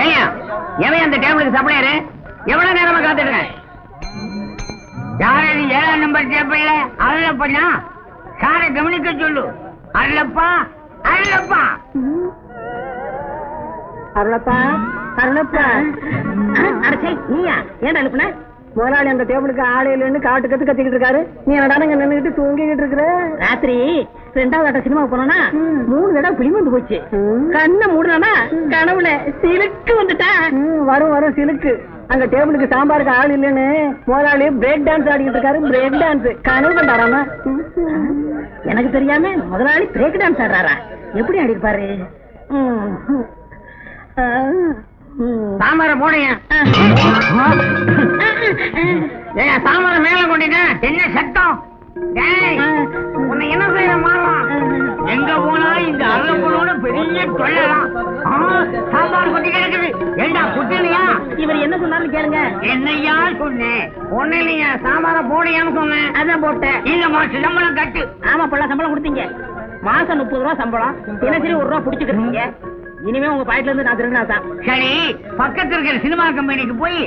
ஏயா எவன் அந்த டேபிளுக்கு சப்ளையரு? எவ்வளவு நேரமா காத்துடுறேன்? யாரு 7ஆம் நம்பர் டேபிள்ல அருளப்பா? சாரை கவனிக்க சொல்லு. அருளப்பா, அருளப்பா, அருளப்பா, அருளப்பா. அடச்சே, நீயா ஏன் அனுப்புன? முதலாளி அந்த டேபிளுக்கு ஆளே இல்லைன்னு காட்டு கத்திக்கிட்டு இருக்காரு. நீ என்னடானங்க நின்னுகிட்டு தூங்கிக்கிட்டு இருக்கிற? ராத்திரி 2வது ஆட்ட சினிமாவுக்கு போனா 3 தடவை பிளி வந்து போச்சு. கண்ணை மூடனா கனவுல சிலுக்கு வந்துட்டா. வரும் வரும் சிலுக்கு. அங்க டேபிளுக்கு சாம்பாருக்கு ஆள் இல்லைன்னு முதலாளி பிரேக் டான்ஸ் ஆடிக்கிட்டு இருக்காரு. பிரேக் டான்ஸ் கனவு கண்டாராமா? எனக்கு தெரியாம முதலாளி பிரேக் டான்ஸ் ஆடுறாரா? எப்படி ஆடிருப்பாரு? சாம்பார போடுங்க. சாம்பார மேல கொண்டிட்ட என்ன சத்தம்? உன்னை என்ன செய்ய மாறலாம்? எங்க போனா இந்த அருளப்பனோட பெரிய தொல்லலாம். சாம்பார் கொட்டி கிடக்குது. ஏண்டா குட்டினியா? இவர் என்ன சொன்னாலும் கேளுங்க. என்னையா சொன்னேன்? ஒண்ணு இல்லையா, சாம்பார போடையான்னு சொன்னேன். அதான் போட்டேன். இல்லம்மா, சம்பளம் கட்டு. ஆமா, பல்ல சம்பளம் கொடுத்தீங்க. மாசம் 30 ரூபா சம்பளம். தினசரி 1 ரூபா புடிச்சுக்கிறீங்க. இனிமே உங்க பாயிட்ல இருந்து நான் திருநாதான். சரி, பக்கத்துல இருக்கிற சினிமா கம்பெனிக்கு போய்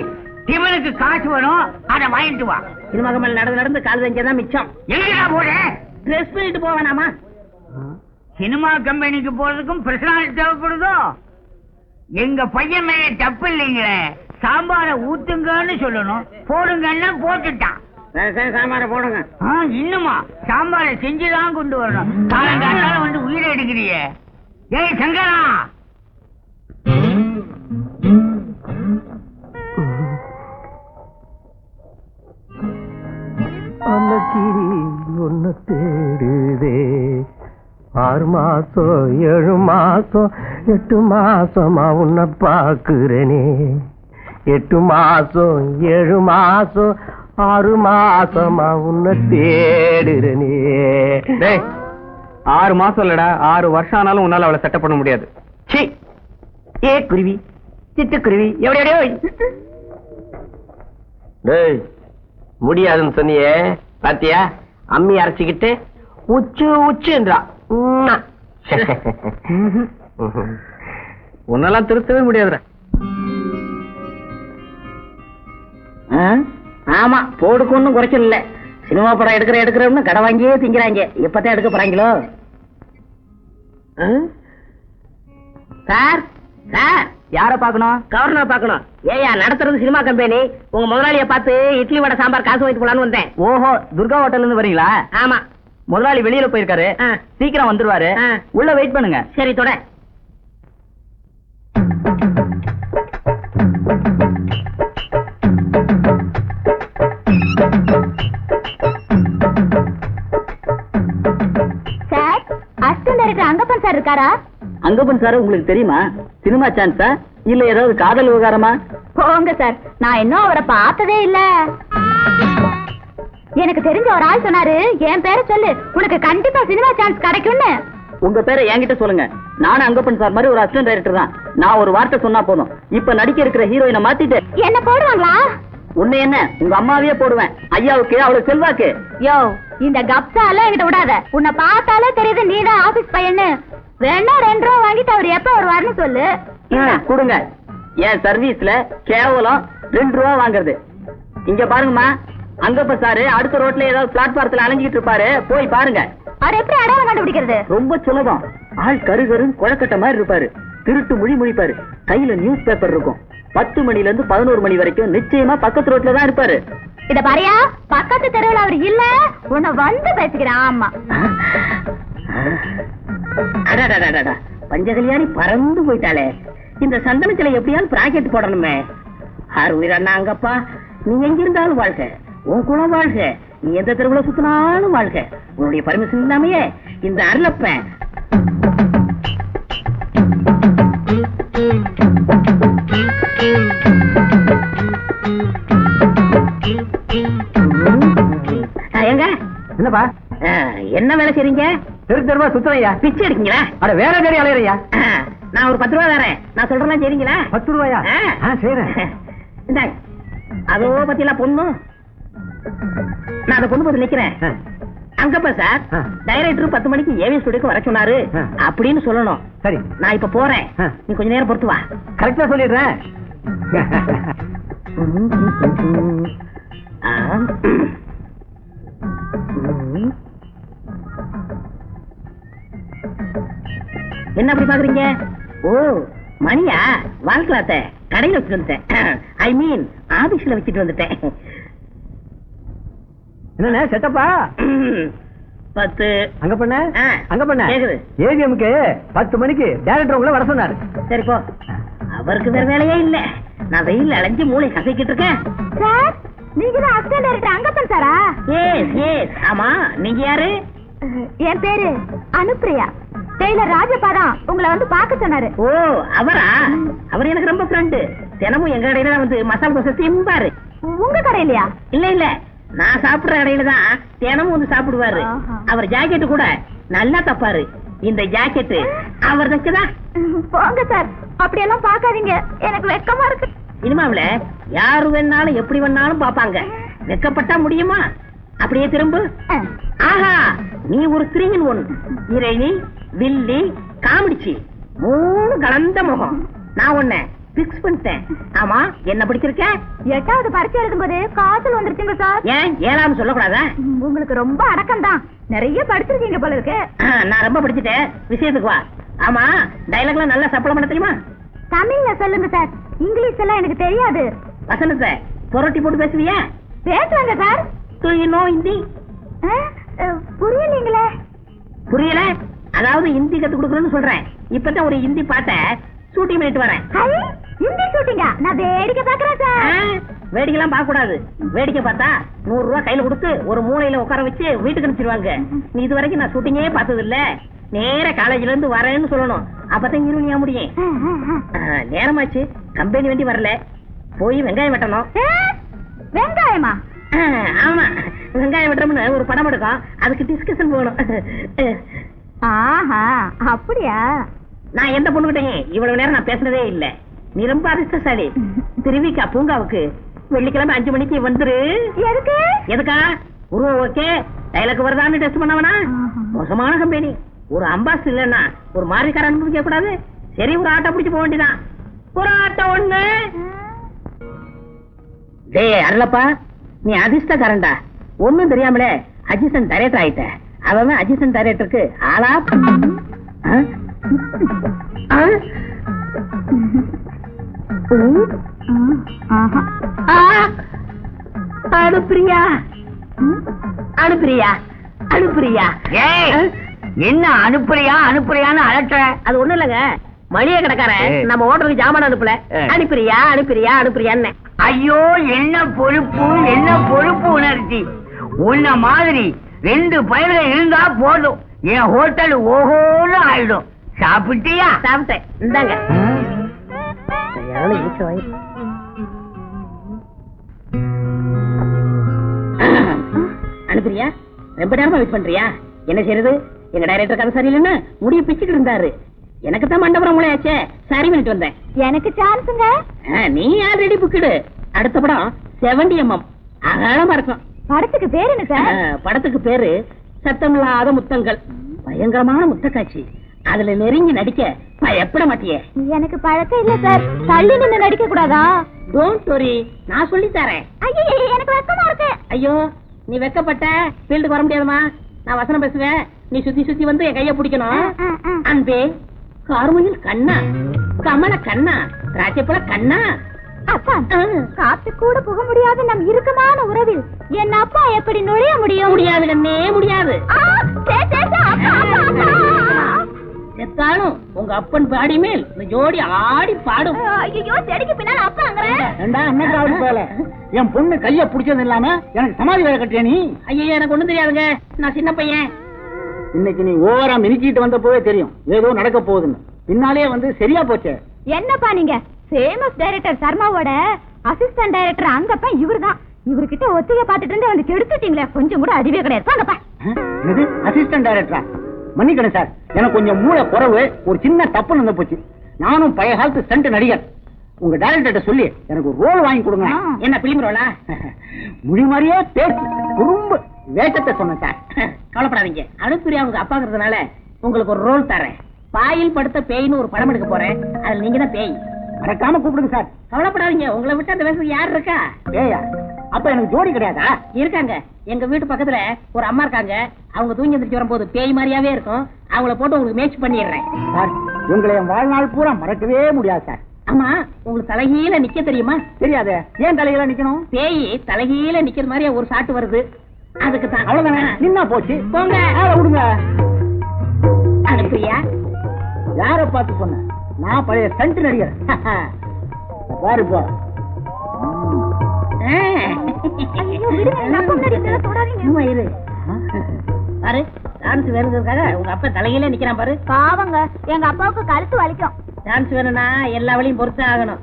டிவனுக்கு காசு வரும், அதை வாங்கிட்டு வா. சினிமா கம்பெனி நடந்து கால் தான் மிச்சம். எங்கடா போற? ட்ரெஸ் பண்ணிட்டு போவேனாமா? சினிமா கம்பெனிக்கு போறதுக்கும் பர்சனாலிட்டி தேவைப்படுதோ? எங்க பையன் மேல தப்பு இல்லைங்களே. சாம்பார ஊத்துங்கன்னு சொல்லணும், போடுங்கன்னா போட்டுட்டான். சாம்பார போடுங்க. இன்னுமா சாம்பார செஞ்சுதான் கொண்டு வரணும். காலங்காத்தால வந்து உயிரை எடுக்கிறிய. ஏய் சங்கரா, அன்னக்கிரி ஒன்னு தேடுதே. 6 மாசம் 7 மாசம் 8 மாசமா உன்னை பாக்குறேனே. 8 மாசம் 7 மாசம் 6 மாசமா உன்னை தேடுறேனே. 6 மாசம் இல்லடா, 6 வருஷம் ஆனாலும் உன்னால அவளை செட்டப் பண்ண முடியாது. ஏ குருவி, சிட்டுக்குருவி, எவ்வளோ முடியாதுன்னு சொன்னியே பாத்தியா? அம்மி அரைச்சிக்கிட்டு உச்சு உச்சுன்றா. உன்னெல்லாம் திருத்தவே முடியாதுடா. ஆமா, போடுக்கு ஒன்னும் குறைச்சல் இல்ல. சினிமா படம் எடுக்கிறோம்னு கடை வாங்கியே திங்கிறாங்க. எப்பதான் எடுக்க போறாங்களோ? சார் சார், யார பாக்கணும்? கவர்னர் பாக்கணும். ஏயா, நடத்துறது சினிமா கம்பெனி. உங்க முதலாளிய பார்த்து இட்லி வடை சாம்பார் காசு வாங்கிட்டு போலான்னு வந்தேன். ஓஹோ, துர்கா ஹோட்டல்ல இருந்து வரீங்களா? ஆமா. முதலாளி வெளியில போயிருக்காரு, சீக்கிரம் வந்துருவாரு. உள்ள வெயிட் பண்ணுங்க. சரி, தொட. Sir, assistant director Angappan sir இருக்காரா? அங்கப்பன் சார் உங்களுக்கு தெரியுமா? சினிமா சான்ஸா இல்ல ஏதாவது காதல் விவகாரமா? போங்க சார், நான் இன்னும் அவரை பார்த்ததே இல்ல. எனக்கு தெரிஞ்ச ஒரு ஆள் சொன்னாரு, என் பேரை சொல்லு, உனக்கு கண்டிப்பா சினிமா சான்ஸ் கிடைக்கும்னு. உங்க பேரை என்கிட்ட சொல்லுங்க. நானும் அங்கப்பன் சார் மாதிரி ஒரு அசிஸ்டன்ட் டைரக்டர் தான். நான் ஒரு வார்த்தை சொன்னா போதும், இப்ப நடிக்க இருக்கிற ஹீரோயினை மாத்திட்டு என்ன போடுவாங்களா? உன்னை என்ன, உங்க அம்மாவே போடுவேன். ஐயாவுக்கு அவளுக்கு செல்வாக்கு. யோ, இந்த கப்சால என்கிட்ட விடாத. உன்னை பார்த்தாலே தெரியுது நீதான் ஆபீஸ் பையன்னு. வேணா 2 ரூபா வாங்கிட்டு அவர் எப்ப வருவாருன்னு சொல்லு. கொடுங்க. என் சர்வீஸ்ல கேவலம் 2 ரூபா வாங்குறது. இங்க பாருங்கம்மா, அங்கப்ப சாரு அடுத்த ரோட்ல ஏதாவது பிளாட்பாரத்துல அலைஞ்சிட்டு இருப்பாரு, போய் பாருங்க. அவர் எப்படி அடையாளம் கண்டுபிடிக்கிறது? ரொம்ப சுலபம். ஆள் கருகருன்னு குழக்கட்ட மாதிரி இருப்பாரு, திருட்டு மொழி முழிப்பாரு, கையில நியூஸ் பேப்பர் இருக்கும். 10 மணில இருந்து 11 மணி வரைக்கும் நிச்சயமா பக்கத்து ரோட்ல தான் இருப்பாரு. இத பாரியா, பக்கத்து தெருவில் அவர் இல்ல, உன்னை வந்து பேசிக்கிறேன். ஆமா, பஞ்சகல்யாணி பறந்து போயிட்டாளே. இந்த சந்தனத்துல எப்படியாவது பிராக்கெட் போடணுமே. ஆறு உயிரண்ணா அங்கப்பா, நீ எங்கிருந்தாலும் வாழ்க, உன் குலம் வாழ்க, நீ எந்த தெருவுல சுத்தினாலும் வாழ்க. உன்னுடைய பர்மிஷன் இல்லாமையே இந்த அருளப்பன் எங்க என்னப்பா என்ன வேலை செய்றீங்க? தெரு தெருவா சுத்தலையா? பிச்சை எடுக்கீங்களா? அட வேற தேடி அலையறையா? நான் ஒரு 10 ரூபா தரேன், நான் சொல்றேன் சரிங்களா? 10 ரூபாயா? செய்றேன். இந்தாங்க. அதோ பத்தியெல்லாம் பொண்ணு நான் அதை கொண்டு போய் நிக்கிறேன். அங்கப்பா சார், டைரக்டர் 10 மணிக்கு ஏவி ஸ்டுடியோக்கு வர சொன்னாரு அப்படின்னு சொல்லணும். சரி, நான் இப்ப போறேன், நீ கொஞ்ச நேரம் பொறுத்து வா. கரெக்டா சொல்லிடுறேன். என்ன அப்படி பாக்குறீங்க? ஓ, மணியா? வாழ்க்கலாத்த கடையில வச்சுட்டு வந்துட்டேன். ஐ மீன் ஆபீஸ்ல வச்சுட்டு வந்துட்டேன். என்ன செட்டப்பா? 10 அங்க பண்ண அங்க பண்ண கேக்குது. ஏவிஎம்க்கு 10 மணிக்கு டைரக்டர் உங்களை வர சொன்னாரு. சரி போ, அவருக்கு வேற வேலையே இல்ல. நான் வெயில்ல அலைஞ்சு மூளை கசக்கிட்டு இருக்கேன். சார், நீங்க தான் அசிஸ்டன்ட் டைரக்டர் அங்கப்பன் சாரா? எஸ் எஸ், ஆமா. நீங்க யாரு? என் பேரு அனுப்பிரியா. டெய்லர் ராஜபாதா உங்களை வந்து பார்க்க சொன்னாரு. ஓ, அவரா? அவர் எனக்கு ரொம்ப ஃப்ரெண்டு. தினமும் எங்க கடையில வந்து மசாலா தோசை திம்பாரு. உங்க கடையிலயா? இல்ல இல்ல, நான் சாப்பிடுற கடையில தான் தினமும் வந்து சாப்பிடுவாரு. அவர் ஜாக்கெட் கூட நல்லா தப்பாரு. இந்த ஜாக்கெட் அவர் தைச்சதா? போங்க சார், அப்படியெல்லாம் பார்க்காதீங்க, எனக்கு வெக்கமா இருக்கு. சினிமாவுல யாரு வேணாலும் எப்படி வேணாலும் பாப்பாங்க. வெக்கப்பட்டா முடியுமா? அப்படியே திரும்ப. ஆஹா, நீ ஒரு 3 in 1. ஹீரோயினி, வில்லி, காமெடிச்சி, 3 கலந்த முகம். நான் உன்னை பிக்ஸ் பண்ணிட்டேன். ஆமா, என்ன படிச்சிருக்க? 8வது பரீட்சை எழுதும்போது காய்ச்சல் வந்துருச்சுங்க சார். ஏன் 7ஆம் சொல்லக்கூடாதா? உங்களுக்கு ரொம்ப அடக்கம் தான், நிறைய படிச்சிருக்கீங்க போல இருக்கு. நான் ரொம்ப படிச்சுட்டேன், விஷயத்துக்கு வா. ஆமா, டைலாக்லாம் நல்லா சப்பளம் பண்ண தெரியுமா? தமிழ்ல சொல்லுங்க சார், இங்கிலீஷ் எல்லாம் எனக்கு தெரியாது. வசனத்தை புரட்டி போட்டு பேசுவியா? பேசுவாங்க சார். ஹிந்தி புரியலீங்களே. புரியல? அதாவது ஹிந்தி கத்து கொடுக்கணும்னு சொல்றேன். இப்பதான் ஒரு ஹிந்தி பாட்ட ஷூட்டிங் பண்ணிட்டு வரேன். ஹிந்தி ஷூட்டிங்கா? நான் வேடிக்கை பாக்குறேன் சார். வேடிக்கைலாம் பார்க்க கூடாது. வேடிக்கை பார்த்தா 100 ரூபாய் கையில கொடுத்து ஒரு மூலையில உட்கார வச்சு வீட்டுக்கு அனுப்பிச்சிருவாங்க. நீ இது வரைக்கும் நான் ஷூட்டிங்கே பார்த்தது இல்ல. நேர காலேஜ்ல இருந்து வரேன்னு சொல்லணும். அப்பதான் இருவனியா முடியும். நேரமாச்சு, கம்பெனி வண்டி வரல. போய் வெங்காயம் வெட்டணும். வெங்காயமா? ஆமா, வெங்காயம் வெட்டணும்னு ஒரு படம் எடுக்கும், அதுக்கு டிஸ்கஷன் போகணும். ஆஹா, அப்படியா? நான் எந்த பொண்ணுகிட்டையும் இவ்வளவு நேரம் நான் பேசுனதே இல்ல. நீ ரொம்ப அதிர்ஷ்டசாலி. திருவிக்கா பூங்காவுக்கு வெள்ளிக்கிழமை 5 மணிக்கு வந்துரு. எதுக்கு? எதுக்கா? உருவம் ஓகே, டைலாக் வருதான்னு டெஸ்ட் பண்ணவனா? மோசமான கம்பெனி. ஒரு அம்பாஸ் இல்லன்னா ஒரு மாறிக்கார அனுபவிக்க கூடாது. சரி, ஒரு ஆட்டோ பிடிச்சு போக வேண்டியதான். ஒரு ஆட்டோ ஒண்ணு. டேய் அருளப்பா, நீ அதிர்ஷ்டக்காரன்டா. ஒண்ணும் தெரியாமலே அசிஸ்டன்ட் டைரக்டர் ஆயிட்ட. அவன் அசிஸ்டன்ட் டைரக்டருக்கு ஆளா? அனுப்பிரியா, அனுப்பிரியா, அனுப்பிரியா. என்ன அனுப்புறியா அனுப்புறியான்னு அலட்ட? அது ஒண்ணு இல்லங்க, மளிகை கடைக்காரன் நம்ம ஹோட்டலுக்கு ஜாமான் அனுப்பல. அனுப்பிரியா அனுப்பிரியா அனுப்பிரியான்னு. ஐயோ, என்ன பொறுப்பு, என்ன பொறுப்பு உணர்ச்சி. உன்ன மாதிரி 2 பயிர்கள் இருந்தா போதும், என் ஹோட்டல் ஓஹோன்னு ஆயிடும். சாப்பிட்டியா? சாப்பிட்டேன், இந்தாங்க. அனுப்பிரியா, ரொம்ப நேரமா வெயிட் பண்றியா? என்ன செய்யறது, எங்க டைரக்டர் கதை சரியில்லைன்னு முடிய பிச்சுட்டு இருந்தாரு. எனக்கு தான் மண்டபம் மூளையாச்சே, சரி பண்ணிட்டு வந்தேன். எனக்கு சான்ஸுங்க. நீ ஆல்ரெடி புக்கிடு. அடுத்த படம் 70mm அகலமா இருக்கும். படத்துக்கு பேரு என்ன சார்? படத்துக்கு பேரு சத்தமில்லாத முத்தங்கள். பயங்கரமான முத்த காட்சி. அதுல நெருங்கி நடிக்க பயப்பட மாட்டியே? எனக்கு பழக்கம் இல்ல சார். தள்ளி நின்னு நடிக்க கூடாதா? டோன்ட் வரி, நான் சொல்லி தரேன். ஐயோ, எனக்கு வெக்கமா இருக்கு. ஐயோ, நீ வெக்கப்பட்ட ஃபீல்டுக்கு வர முடியாதுமா. நான் வசனம் பேசுவேன், நீ சுத்தி சுத்தி வந்து என் கைய பிடிக்கணும். அன்பே கார்முகில் கண்ணா, கமல கண்ணா, ராஜப்பழ கண்ணா. அப்பா, காத்து கூட புக முடியாது நம் இறுக்கமான உறவில் என் அப்பா எப்படி நுழைய முடியும்? முடியாது கண்ணே, முடியாது. செத்தாலும் உங்க அப்பன் பாடி மேல் இந்த ஜோடி ஆடி பாடும். ஐயோ, செடிக்கு பின்னால அப்பாங்கற. என் பொண்ணு கைய பிடிச்சது இல்லாம எனக்கு சமாதி வேலை கட்டியா நீ? ஐயோ, எனக்கு ஒண்ணும் தெரியாதுங்க, நான் சின்ன பையன். இன்னைக்கு நீ ஓவரா மினிக்கிட்டு வந்த போவே தெரியும் ஏதோ நடக்க போகுதுன்னு. பின்னாலே வந்து சரியா போச்சே. என்னப்பா நீங்க ஃபேமஸ் டைரக்டர் சர்மாவோட அசிஸ்டன்ட் டைரக்டர் அங்கப்பா இவர்தான். இவர்கிட்ட ஒத்திகை பாத்துட்டு இருந்து வந்து கெடுத்துட்டீங்களே, கொஞ்சம் கூட அறிவே கிடையாது. வாங்கப்பா. இது அசிஸ்டன்ட் டைரக்டரா? மன்னிக்கணும் சார், எனக்கு கொஞ்சம் மூளை குறைவு, ஒரு சின்ன தப்பு நடந்து போச்சு. நானும் பழைய காலத்து ஸ்டண்ட் நடிகர். உங்க டைரக்டர்கிட்ட சொல்லி எனக்கு ஒரு ரோல் வாங்கி கொடுங்க. என்ன பிலிம் ரோலா? மொழி மாதிரியே பேச்சு குறும்பு. வேஷத்தை சொன்னேன் சார். கவலைப்படாதீங்க, அனுப்பிரியா உங்க அப்பாங்கிறதுனால உங்களுக்கு ஒரு ரோல் தரேன். பாயில் படுத்த பேய்னு ஒரு படம் எடுக்க போறேன், அதுல நீங்க தான் பேய். மறக்காம கூப்பிடுங்க சார். கவலைப்படாதீங்க, உங்களை விட்டு அந்த வேஷத்துக்கு யார் இருக்கா? பேயா? அப்ப எனக்கு ஜோடி கிடையாதா? இருக்காங்க, எங்க வீட்டு பக்கத்துல ஒரு அம்மா இருக்காங்க. அவங்க தூங்கி எந்திரிச்சு வரும்போது பேய் மாதிரியாவே இருக்கும். அவங்கள போட்டு உங்களுக்கு மேட்ச் பண்ணிடுறேன் சார். உங்களை என் வாழ்நாள் பூரா மறக்கவே முடியாது சார். ஆமா, உங்களுக்கு தலைகீழ நிக்க தெரியுமா? தெரியாது. ஏன் தலைகீழ நிக்கணும்? பேய் தலைகீழ நிக்கிற மாதிரி ஒரு சாட்டு வருது, அதுக்கு தான். அவ்வளவுதானே, நின்னா போச்சு. போங்க, விடுங்க. அனுப்பியா? யார பார்த்து சொன்ன? நான் பழைய ஸ்டண்ட் நடிகர். பாரு போ. பாரு, டான்ஸ் வேணுங்கிறதுக்காக உங்க அப்பா தலையில நிக்கிறான் பாரு. பாவங்க, எங்க அப்பாவுக்கு கழுத்து வலிக்கும். டான்ஸ் வேணும்னா எல்லா வழியும் பொறுத்து ஆகணும்.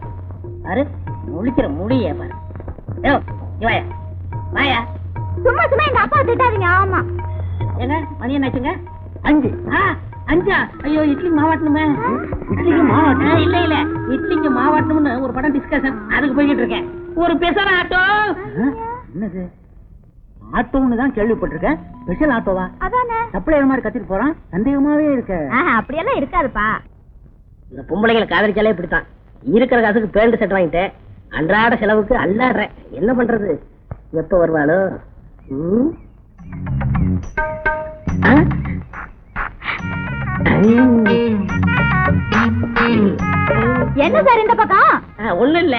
பாரு, முழிக்கிற முடிய பாரு. வாயா வாயா. சும்மா சும்மா எங்க அப்பா திட்டாதீங்க. ஆமா, ஏங்க மணி என்னாச்சுங்க? 5. 5? ஐயோ, இட்லிக்கு மாவாட்டணுமே. இட்லிக்கு மாவாட்டணும்? இல்ல இல்ல, இட்லிக்கு மாவாட்டணும்னு ஒரு படம் டிஸ்கஷன், அதுக்கு போய்கிட்டு இருக்கேன். ஒரு பெசர் ஆட்டோ. என்னது ஆட்டோன்னு தான் கேள்விப்பட்டிருக்கேன். ஸ்பெஷல் ஆட்டோவா? அதானே. சப்ளையர் மாதிரி கத்திட்டு போறான், சந்தேகமாவே இருக்கு. அப்படியெல்லாம் இருக்காதுப்பா. இந்த பொம்பளைகளை காதலிச்சாலே இப்படித்தான். இருக்கிற காசுக்கு பேண்ட் செட் வாங்கிட்டேன், அன்றாட செலவுக்கு அல்லாடுறேன். என்ன பண்றது? எப்ப வருவாளோ? என்ன சார் இந்த பக்கம்? ஒண்ணும் இல்ல,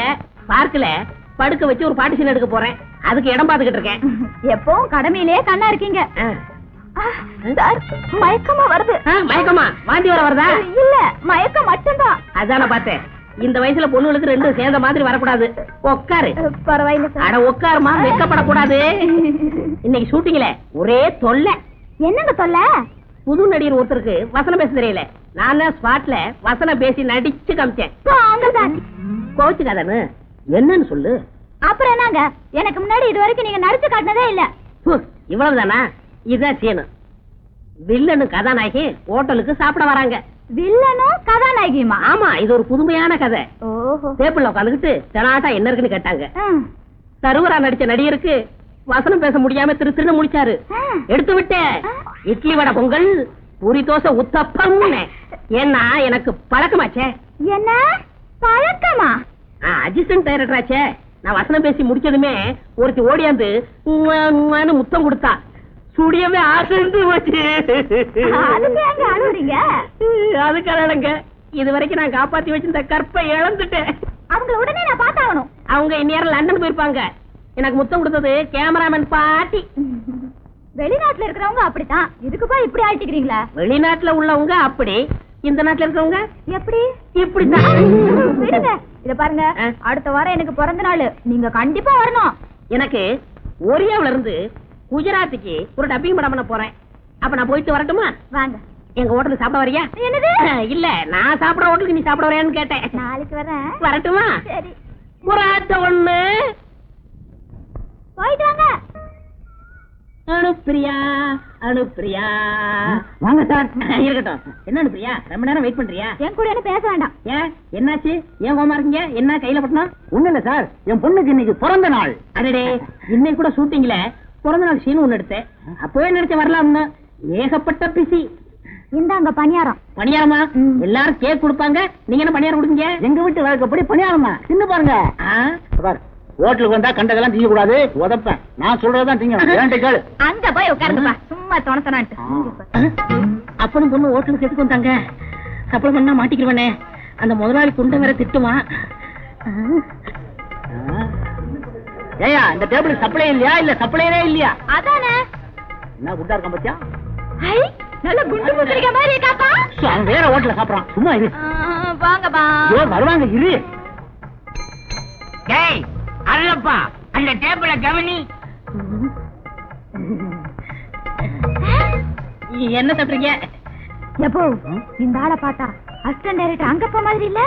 பார்க்கல படுக்க வச்சு ஒரு பார்ட்டிஷன் எடுக்க போறேன், அதுக்கு இடம் பாத்துக்கிட்டு இருக்கேன். எப்பவும் கடமையிலேயே கண்ணா இருக்கீங்க சார். மயக்கமா வருது. மயக்கமா? வாந்தி வர வருதா? இல்ல, மயக்கம் மட்டும்தான். அதான பார்த்தேன். இந்த வயசுல பொண்ணுகளுக்கு ரெண்டும் சேர்ந்த மாதிரி வரக்கூடாது. உட்காரு. பரவாயில்ல சார். அட உட்காருமா, வெக்கப்படக்கூடாது. இன்னைக்கு ஷூட்டிங்ல ஒரே தொல்லை. என்னங்க தொல்லை? புது நடிகர் ஒருத்தருக்கு வசனம் பேச தெரியல. நான் ஸ்பாட்ல வசனம் பேசி நடிச்சு காமிச்சேன். கோச்சுக்காதன்னு என்னன்னு சொல்லு. அப்புறம் என்னங்க, எனக்கு முன்னாடி இது வரைக்கும் நீங்க நடிச்சு காட்டினதே இல்ல. இவ்வளவுதானா? இதுதான் சீனு. வில்லனும் கதாநாயகி ஹோட்டலுக்கு சாப்பிட வராங்க. வில்லனும் கதாநாயகியுமா? ஆமா, இது ஒரு புதுமையான கதை. ஓஹோ. டேபிள்ல உட்காந்துக்கிட்டு தெனாட்டா என்ன இருக்குன்னு கேட்டாங்க. சருவரா நடிச்ச நடிகருக்கு வசனம் பேச முடியாம திரு திருன்னு முடிச்சாரு. எடுத்து விட்டேன். இட்லி வடை பொங்கல் பூரி தோசை உத்தப்பம். ஏன்னா எனக்கு பழக்கமாச்சே. என்ன பழக்கமா? அசிஸ்டன்ட் டைரக்டர் ஆச்சே. நான் வசனம் பேசி முடிச்சதுமே ஒருத்தி ஓடியாந்து முத்தம் கொடுத்தா. சுடியவே ஆசைந்து போச்சு. அதுக்காக இது வரைக்கும் நான் காப்பாத்தி வச்சிருந்த கற்பை இழந்துட்டேன். அவங்க உடனே நான் பார்த்தாகணும். அவங்க இந்நேரம் லண்டன் போயிருப்பாங்க. எனக்கு முத்தம் கொடுத்தது கேமராமேன் பாட்டி. வெளிநாட்டுல இருக்கிறவங்க அப்படித்தான். இதுக்குப்பா இப்படி ஆயிட்டுக்கிறீங்களா? வெளிநாட்டுல உள்ளவங்க அப்படி, இந்த நாட்டுல இருக்கிறவங்க எப்படி? இப்படிதான். விடுங்க, இத பாருங்க, அடுத்த வாரம் எனக்கு பிறந்த நாள், நீங்க கண்டிப்பா வரணும். எனக்கு ஒரியாவில இருந்து குஜராத்துக்கு ஒரு டப்பிங் படம் பண்ண போறேன். அப்ப நான் போயிட்டு வரட்டுமா? வாங்க. எங்க ஹோட்டலுக்கு சாப்பிட வரியா? என்னது? இல்ல, நான் சாப்பிட ஹோட்டலுக்கு நீ சாப்பிட வரையான்னு கேட்டேன். நாளைக்கு வரேன். வரட்டுமா? சரி. புறாட்ட ஒண்ணு. போயிட்டு வாங்க. அனுப்பிரியா, அனுப்பிரியா. வாங்க சார். இருக்கட்டும். என்ன அனுப்பிரியா, ரொம்ப நேரம் வெயிட் பண்றியா? என் கூட என்ன பேச வேண்டாம். ஏன், என்னாச்சு? ஏன் கோமா இருக்கீங்க? என்ன கையில பட்டணும்? ஒண்ணு இல்ல சார், என் பொண்ணுக்கு இன்னைக்கு பிறந்த நாள். அடடே, இன்னைக்கு கூட ஷூட்டிங்ல பிறந்த நாள் சீன் ஒண்ணு எடுத்தேன். அப்பவே நினைச்ச வரலாம்னு. ஏகப்பட்ட பிசி. இந்தாங்க பணியாரம். பணியாரமா? எல்லாரும் கேக் கொடுப்பாங்க, நீங்க என்ன பணியாரம் கொடுங்க? எங்க வீட்டு வழக்கப்படி பணியாரமா? தின்னு பாருங்க. ஹோட்டலுக்கு வந்தா கண்டதெல்லாம் திங்க கூடாது, உதப்பேன். நான் சொல்றதான் திங்க. அங்க போய் உட்காருங்கப்பா, சும்மா தோணத்தனான்ட்டு. அப்பனும் பொண்ணு ஹோட்டலுக்கு எதுக்கு வந்தாங்க? சப்பளம் பண்ணா மாட்டிக்கிறவனே. அந்த முதலாளி குண்டை வேற திட்டுவான். ஏயா, இந்த டேபிள் சப்ளை இல்லையா, இல்ல சப்ளையரே இல்லையா? அதானே. என்ன குண்டா இருக்கான் பத்தியா? நல்ல குண்டு முத்திரிக்க மாதிரி இருக்காப்பா. அவன் வேற ஹோட்டல்ல சாப்பிடறான். சும்மா இரு. வாங்கப்பா. வருவாங்க, இரு. டேய் அருளப்பா, அந்த டேபிள கவனி. என்ன சாப்பிடுறீங்க? எப்போ இந்த ஆளை பார்த்தா அசிஸ்டன்ட் டைரக்டர் அங்கப்பா மாதிரி இல்ல?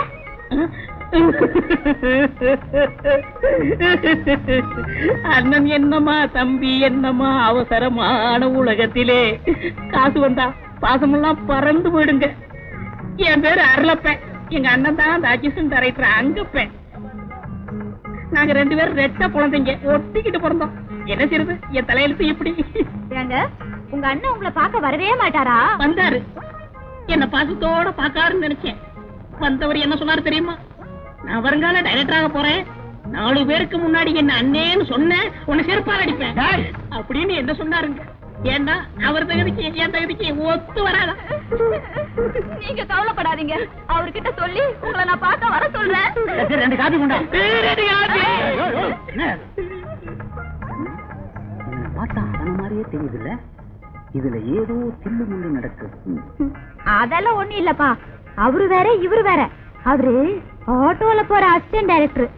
அண்ணன் என்னமா, தம்பி என்னமா, அவசரமான உலகத்திலே காசு வந்தா பாசமெல்லாம் பறந்து போயிடுங்க. என் பேரு அருளப்பேன். எங்க அண்ணன் தான் அந்த அசிஸ்டன்ட் டைரக்டர் அங்கப்பேன். நாங்க 2 பேரும் ரெட்ட குழந்தைங்க, ஒட்டிக்கிட்டு பிறந்தோம். என்ன செய்யுது, என் தலையெழுத்து இப்படி. ஏங்க உங்க அண்ணன் உங்களை பார்க்க வரவே மாட்டாரா? வந்தாரு, என்ன பாசத்தோட பாக்காருன்னு நினைச்சேன். வந்தவர் என்ன சொன்னாரு தெரியுமா? நான் வருங்கால டைரக்டராக போறேன், 4 பேருக்கு முன்னாடி என்ன அண்ணேன்னு சொன்ன உன்னை செருப்பால் அடிப்பேன் அப்படின்னு என்ன சொன்னாருங்க. ஏன்னா அவர் தகுதிக்கு என் தகுதிக்கு ஒத்து வராதா? நீங்க கவலைப்படாதீங்க, அவர்கிட்ட சொல்லி உங்களை நான் பார்க்க வர சொல்றேன். 2 காபி கொண்டா. பார்த்தா அவன மாதிரியே தெரியுதுல்ல, இதுல ஏதோ தில்லு முள்ளு நடக்குது. அதெல்லாம் ஒண்ணு இல்லப்பா, அவரு வேற இவரு வேற. அவரு ஆட்டோல போற அசிஸ்டன்ட் டைரக்டர்,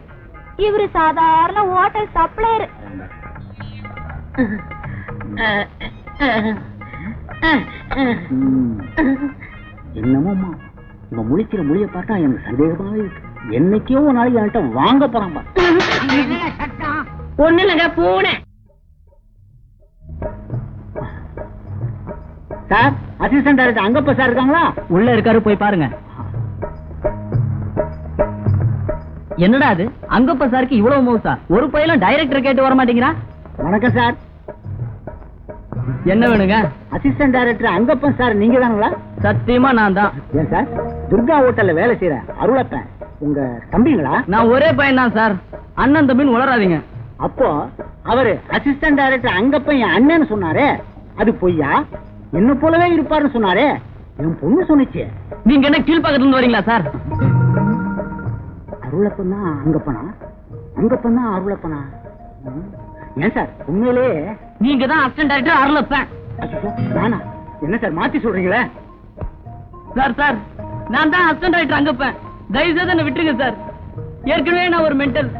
இவரு சாதாரண ஹோட்டல் சப்ளையர். என்னமோமா இவன் முழிக்கிற மொழிய பார்த்தா எனக்கு சந்தேகமாவே இருக்கு. என்னைக்கோ ஒரு நாளைக்கு என்கிட்ட வாங்க போறான். ஒண்ணு இல்லைங்க, பூனை. சார், அசிஸ்டன்ட் டைரக்டர் அங்கப்ப சார் இருக்காங்களா? உள்ள இருக்காரு, போய் பாருங்க. என்னடா அது, அங்கப்ப சாருக்கு இவ்வளவு மோசா? ஒரு பையலும் டைரக்டர் கேட்டு வர மாட்டேங்கிறா. வணக்கம் சார். என்ன வேணுங்க? அசிஸ்டன்ட் டைரக்டர் அங்கப்பன் சார் நீங்க தானுங்களா? சத்தியமா நான் தான். ஏன் சார், துர்கா ஹோட்டல்ல வேலை செய்யற அருளப்பன் உங்க தம்பிங்களா? நான் ஒரே பையன் தான் சார், அண்ணன் தம்பின்னு உளராதீங்க. அப்போ அவரு அசிஸ்டன்ட் டைரக்டர் அங்கப்பன் என் அண்ணன்னு சொன்னாரே, அது பொய்யா? என்ன போலவே இருப்பாருன்னு சொன்னாரே, என் பொண்ணு சொன்னிச்சு. நீங்க என்ன கீழ்பாக்கத்துல இருந்து வரீங்களா சார்? அருளப்பன் தான் அங்கப்பனா, அங்கப்பன் தான் அருளப்பனா? ஏன் சார் உண்மையிலே நீங்க தான் அசிஸ்டன்ட் டைரக்டர் அருளப்பன். நானா? என்ன சார் மாத்தி சொல்றீங்களே? சார் சார், நான் தான் அசிஸ்டன்ட் டைரக்டர் அங்கப்பன், தயவு செய்து என்ன விட்டுருங்க சார். ஏற்கனவே நான் ஒரு மென்டல்,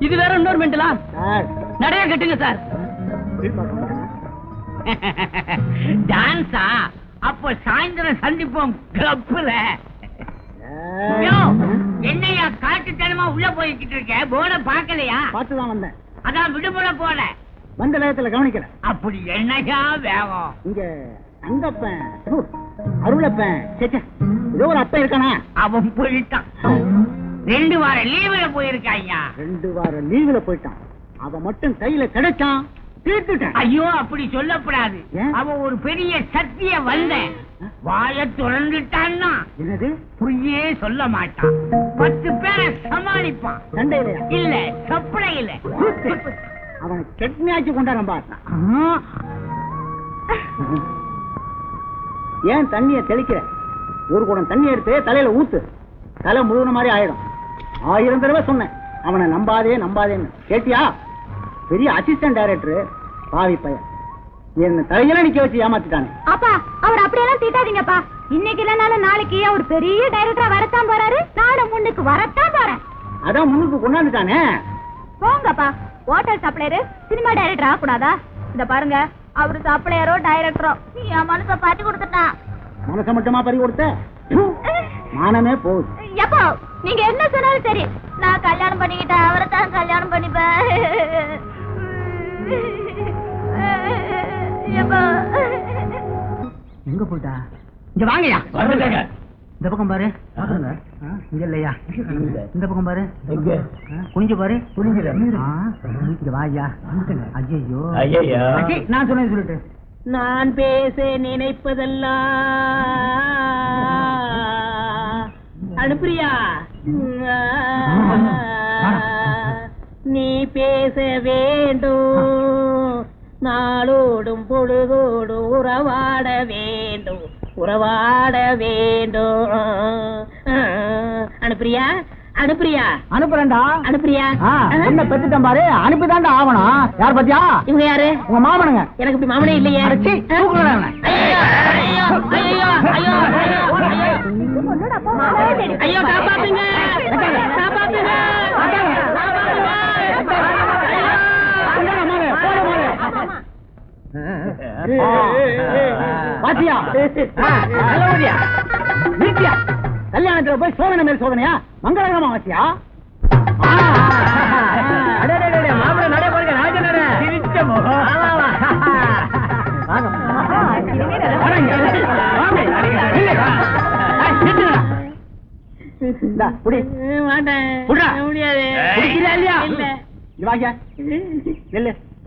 இது வேற இன்னொரு மென்டலா? சார் நிறைய கட்டுங்க சார். டான்ஸா? அப்ப சாயந்தரம் சந்திப்போம் கிளப்ல. என்னையா காட்டுத்தனமா உள்ள போய்கிட்டு இருக்க? போன பாக்கலையா? பார்த்துதான் வந்தேன். அதான் விடுமுறை போல வந்த நேரத்துல கவனிக்கிறேன். அப்படி என்னையா வேகம்? இங்க அங்கப்பன் அருளப்பன் சேச்சே, ஏதோ ஒரு அப்பன் இருக்கானா? அவன் போயிட்டான். 2 வார லீவுல போயிருக்காயா? 2 வார லீவுல போயிட்டான். அவன் மட்டும் கையில கிடைச்சான், தீர்த்துட்டேன். ஐயோ, அப்படி சொல்லப்படாது. ஏன்? அவன் ஒரு பெரிய சக்திய வந்த வாய திறந்துட்டான்னா என்னது? பொய்யே சொல்ல மாட்டான். 10 பேரை சமாளிப்பான். சண்டையிலையா? இல்ல, சப்பளையில. அவனை கெட்னியாச்சு கொண்டாடம் பார்த்தான். ஏன் தண்ணிய தெளிக்கிற? ஒரு குடம் தண்ணி எடுத்து தலையில ஊத்து, தலை முழுவன மாதிரி ஆயிடும். 1000 தடவை சொன்னேன் அவனை நம்பாதே நம்பாதேன்னு. கேட்டியா? பெரிய அசிஸ்டன்ட் டைரக்டர் பாவி பையன் என்ன தலையில நிக்க வச்சு ஏமாத்திட்டானே. அப்பா, அவர் அப்படியெல்லாம் திட்டாதீங்கப்பா. இன்னைக்கு இல்லனாலும் நாளைக்கு அவர் பெரிய டைரக்டரா வரத்தான் போறாரு. நானும் முன்னுக்கு வரத்தான் போறேன். அதான் முன்னுக்கு கொண்டாந்துட்டானே. போங்கப்பா, ஹோட்டல் சப்ளையர் சினிமா டைரக்டர் ஆகக்கூடாதா? இத பாருங்க, அவரு சப்ளையரோ டைரக்டரோ என் மனச பாட்டி கொடுத்துட்டான். மனசை மட்டுமா பறி கொடுத்த? மானமே போகுது. எப்போ நீங்க என்ன சொன்னாலும் சரி, நான் கல்யாணம் பண்ணிக்கிட்டேன், அவரை தான் கல்யாணம் பண்ணிப்பேன். எங்க போயிட்டா? இங்க வாங்கயா. இந்த பக்கம் பாரு. இங்க இல்லையா? இந்த பக்கம் பாரு. குனிஞ்சு பாரு. இங்க வாயா. ஐயோ, நான் சொன்னேன் சொல்லிட்டு. நான் பேச நினைப்பதெல்லாம் அனுப்பிரியா, நீ பேச வேண்டும், நாளோடும் பொழுதோடும் உறவாட வேண்டும், உறவாட வேண்டும். அனுப்பிரியா, அனுப்பிரியா, அனுப்புறேன்டா. அனுப்பிரியா. என்ன பெத்துட்டேன் பாரு, அனுப்பிதான்டா ஆவணும். யார் பத்தியா? இவங்க யாரு? உங்க மாமனுங்க. எனக்கு இப்படி மாமனே இல்லையே. ஐயோ, காப்பாத்துங்க, காப்பாத்துங்க. பாத்தியா? வீட்டியா? கல்யாணத்துல போய் சோதனை மேல் சோதனையா? மங்களகரமா வாசியா?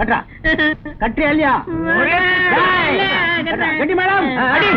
கட்டுறா கட்டுறியா இல்லையா கட்டி மேடம் அடி